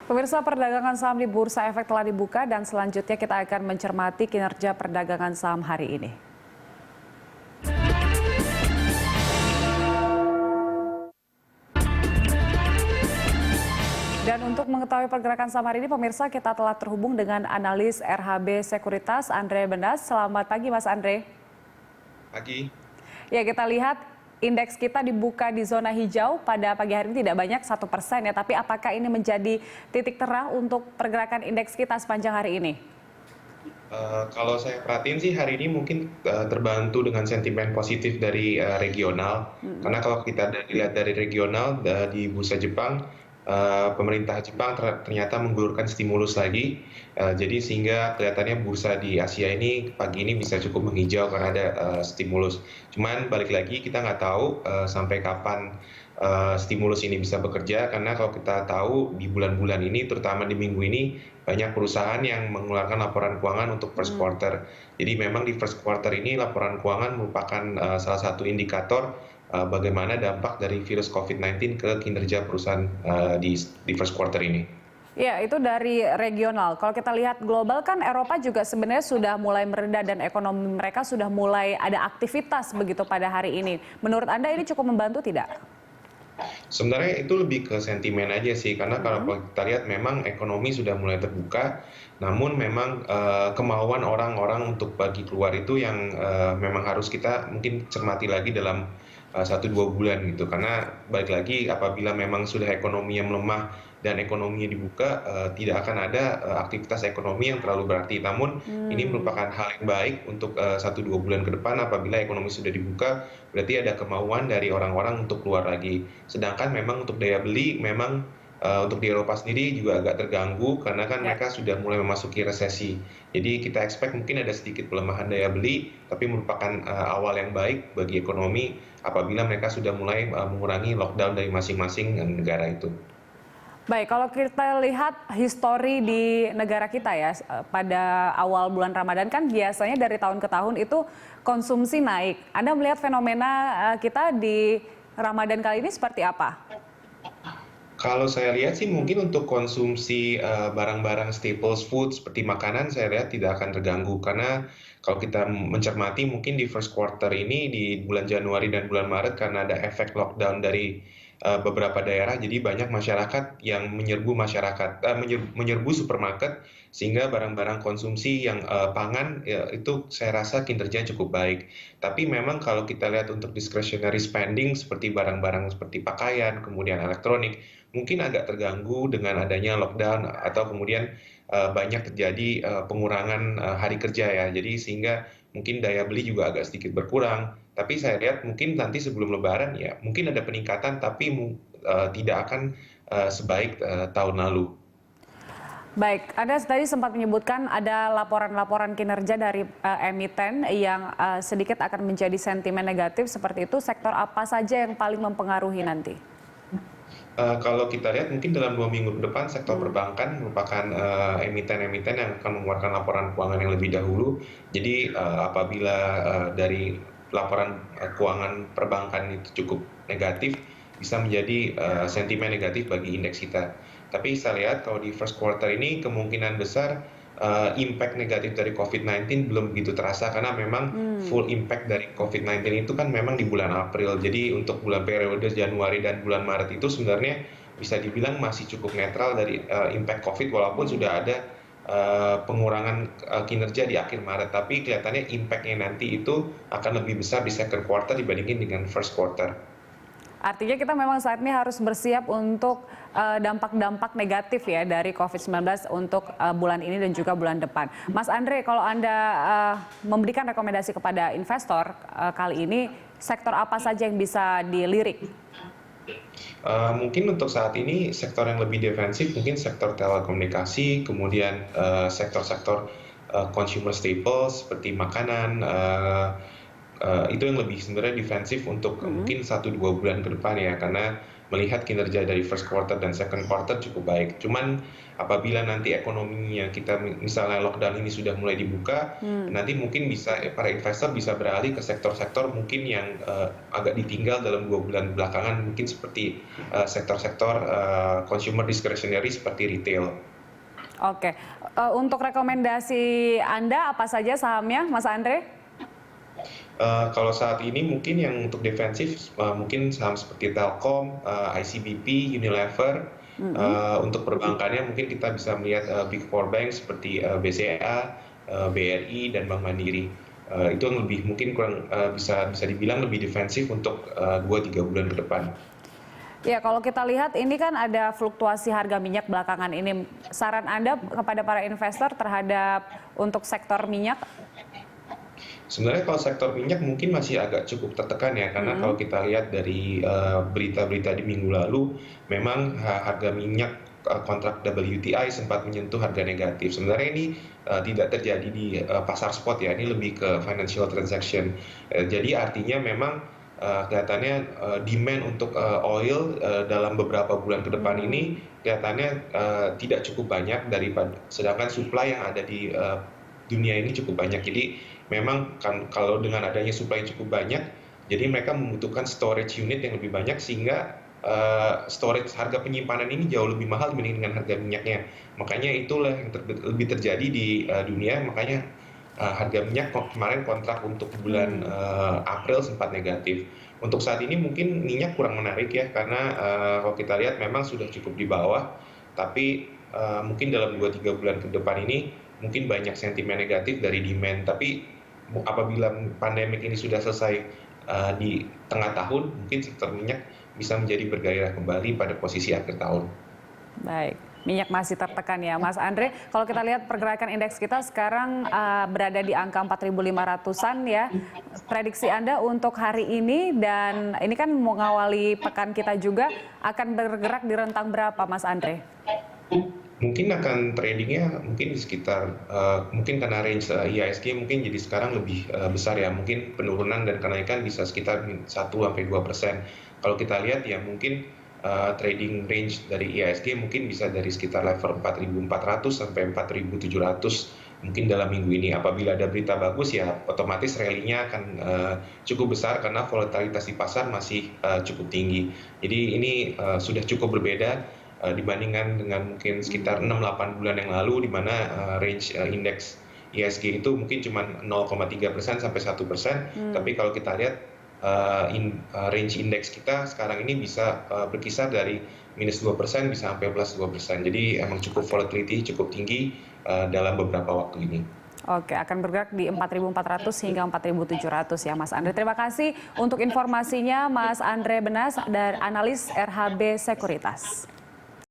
Pemirsa, perdagangan saham di Bursa Efek telah dibuka dan selanjutnya kita akan mencermati kinerja perdagangan saham hari ini. Dan untuk mengetahui pergerakan saham hari ini, pemirsa, kita telah terhubung dengan analis RHB Sekuritas, Andre Bendas. Selamat pagi, Mas Andre. Pagi. Ya, kita lihat indeks kita dibuka di zona hijau pada pagi hari ini, tidak banyak 1% ya. Tapi apakah ini menjadi titik terang untuk pergerakan indeks kita sepanjang hari ini? Kalau saya perhatiin sih hari ini mungkin terbantu dengan sentimen positif dari regional. Karena kalau kita lihat dari regional di bursa Jepang, pemerintah Jepang ternyata menggulirkan stimulus lagi. Jadi sehingga kelihatannya bursa di Asia ini pagi ini bisa cukup menghijau karena ada stimulus. Cuman balik lagi kita nggak tahu sampai kapan stimulus ini bisa bekerja, karena kalau kita tahu di bulan-bulan ini, terutama di minggu ini, banyak perusahaan yang mengeluarkan laporan keuangan untuk first quarter. Jadi memang di first quarter ini laporan keuangan merupakan salah satu indikator bagaimana dampak dari virus COVID-19 ke kinerja perusahaan di first quarter ini. Ya, itu dari regional. Kalau kita lihat global kan Eropa juga sebenarnya sudah mulai mereda dan ekonomi mereka sudah mulai ada aktivitas begitu pada hari ini. Menurut Anda ini cukup membantu tidak? Sebenarnya itu lebih ke sentimen aja sih, karena kalau kita lihat memang ekonomi sudah mulai terbuka, namun memang kemauan orang-orang untuk pergi keluar itu yang memang harus kita mungkin cermati lagi dalam 1-2 bulan gitu. Karena balik lagi apabila memang sudah ekonomi yang melemah dan ekonominya dibuka, tidak akan ada aktivitas ekonomi yang terlalu berarti. Namun ini merupakan hal yang baik untuk 1-2 bulan ke depan. Apabila ekonomi sudah dibuka, berarti ada kemauan dari orang-orang untuk keluar lagi. Sedangkan memang untuk daya beli, memang untuk di Eropa sendiri juga agak terganggu karena kan mereka sudah mulai memasuki resesi. Jadi kita expect mungkin ada sedikit pelemahan daya beli, tapi merupakan awal yang baik bagi ekonomi apabila mereka sudah mulai mengurangi lockdown dari masing-masing negara itu. Baik, kalau kita lihat histori di negara kita ya, pada awal bulan Ramadan kan biasanya dari tahun ke tahun itu konsumsi naik. Anda melihat fenomena kita di Ramadan kali ini seperti apa? Kalau saya lihat sih mungkin untuk konsumsi barang-barang staples food seperti makanan, saya lihat tidak akan terganggu. Karena kalau kita mencermati mungkin di first quarter ini di bulan Januari dan bulan Maret, karena ada efek lockdown dari beberapa daerah, jadi banyak masyarakat yang menyerbu supermarket, sehingga barang-barang konsumsi yang pangan itu saya rasa kinerjanya cukup baik. Tapi memang kalau kita lihat untuk discretionary spending seperti barang-barang seperti pakaian, kemudian elektronik, mungkin agak terganggu dengan adanya lockdown atau kemudian banyak terjadi pengurangan hari kerja ya. Jadi sehingga mungkin daya beli juga agak sedikit berkurang. Tapi saya lihat mungkin nanti sebelum Lebaran ya mungkin ada peningkatan, tapi tidak akan sebaik tahun lalu. Baik, Anda tadi sempat menyebutkan ada laporan-laporan kinerja dari emiten yang sedikit akan menjadi sentimen negatif seperti itu. Sektor apa saja yang paling mempengaruhi nanti? Kalau kita lihat mungkin dalam 2 minggu ke depan sektor perbankan merupakan emiten-emiten yang akan mengeluarkan laporan keuangan yang lebih dahulu. Jadi apabila dari laporan keuangan perbankan itu cukup negatif, bisa menjadi sentimen negatif bagi indeks kita. Tapi saya lihat kalau di first quarter ini kemungkinan besar impact negatif dari COVID-19 belum begitu terasa, karena memang full impact dari COVID-19 itu kan memang di bulan April. Jadi untuk bulan periode Januari dan bulan Maret itu sebenarnya bisa dibilang masih cukup netral dari impact COVID, walaupun sudah ada pengurangan kinerja di akhir Maret. Tapi kelihatannya impact-nya nanti itu akan lebih besar di second quarter dibandingin dengan first quarter. Artinya kita memang saat ini harus bersiap untuk dampak-dampak negatif ya dari COVID-19 untuk bulan ini dan juga bulan depan. Mas Andre, kalau Anda memberikan rekomendasi kepada investor kali ini, sektor apa saja yang bisa dilirik? Mungkin untuk saat ini sektor yang lebih defensif mungkin sektor telekomunikasi, kemudian sektor-sektor consumer staples seperti makanan, itu yang lebih sebenarnya defensif untuk mungkin 1-2 bulan ke depan ya, karena melihat kinerja dari first quarter dan second quarter cukup baik. Cuman apabila nanti ekonominya kita misalnya lockdown ini sudah mulai dibuka, nanti mungkin bisa para investor bisa beralih ke sektor-sektor mungkin yang agak ditinggal dalam 2 bulan belakangan, mungkin seperti sektor-sektor consumer discretionary seperti retail. Oke, untuk rekomendasi Anda apa saja sahamnya, Mas Andre? Kalau saat ini mungkin yang untuk defensif mungkin saham seperti Telkom, ICBP, Unilever. Untuk perbankannya mungkin kita bisa melihat Big Four Bank seperti BCA, BRI, dan Bank Mandiri. Itu yang lebih mungkin kurang bisa dibilang lebih defensif untuk 2-3 bulan ke depan. Ya, kalau kita lihat ini kan ada fluktuasi harga minyak belakangan ini. Saran Anda kepada para investor terhadap untuk sektor minyak? Sebenarnya kalau sektor minyak mungkin masih agak cukup tertekan ya, karena kalau kita lihat dari berita-berita di minggu lalu, memang harga minyak kontrak WTI sempat menyentuh harga negatif. Sebenarnya ini tidak terjadi di pasar spot ya, ini lebih ke financial transaction. Jadi artinya memang kelihatannya demand untuk oil dalam beberapa bulan ke depan ini kelihatannya tidak cukup banyak daripada, sedangkan supply yang ada di dunia ini cukup banyak. Jadi memang kan kalau dengan adanya supply cukup banyak, jadi mereka membutuhkan storage unit yang lebih banyak, sehingga storage harga penyimpanan ini jauh lebih mahal dibanding dengan harga minyaknya. Makanya itulah yang lebih terjadi di dunia, makanya harga minyak kemarin kontrak untuk bulan April sempat negatif. Untuk saat ini mungkin minyak kurang menarik ya, karena kalau kita lihat memang sudah cukup di bawah, tapi mungkin dalam 2-3 bulan ke depan ini mungkin banyak sentimen negatif dari demand. Tapi apabila pandemik ini sudah selesai di tengah tahun, mungkin sektor minyak bisa menjadi bergairah kembali pada posisi akhir tahun. Baik, minyak masih tertekan ya, Mas Andre. Kalau kita lihat pergerakan indeks kita sekarang berada di angka 4.500-an ya. Prediksi Anda untuk hari ini, dan ini kan mengawali pekan kita juga, akan bergerak di rentang berapa, Mas Andre? Mungkin akan tradingnya mungkin di sekitar, mungkin karena range IHSG mungkin jadi sekarang lebih besar ya, mungkin penurunan dan kenaikan bisa sekitar 1-2%. Kalau kita lihat ya mungkin trading range dari IHSG mungkin bisa dari sekitar level 4.400 sampai 4.700 mungkin dalam minggu ini. Apabila ada berita bagus ya otomatis rally-nya akan cukup besar karena volatilitas di pasar masih cukup tinggi. Jadi ini sudah cukup berbeda dibandingkan dengan mungkin sekitar 6-8 bulan yang lalu, di mana range indeks IHSG itu mungkin cuma 0,3% sampai 1%. Tapi kalau kita lihat range indeks kita sekarang ini bisa berkisar dari -2% bisa sampai +2%. Jadi emang cukup volatility cukup tinggi dalam beberapa waktu ini. Oke, akan bergerak di 4.400 hingga 4.700 ya, Mas Andre. Terima kasih untuk informasinya, Mas Andre Benas, dari analis RHB Sekuritas.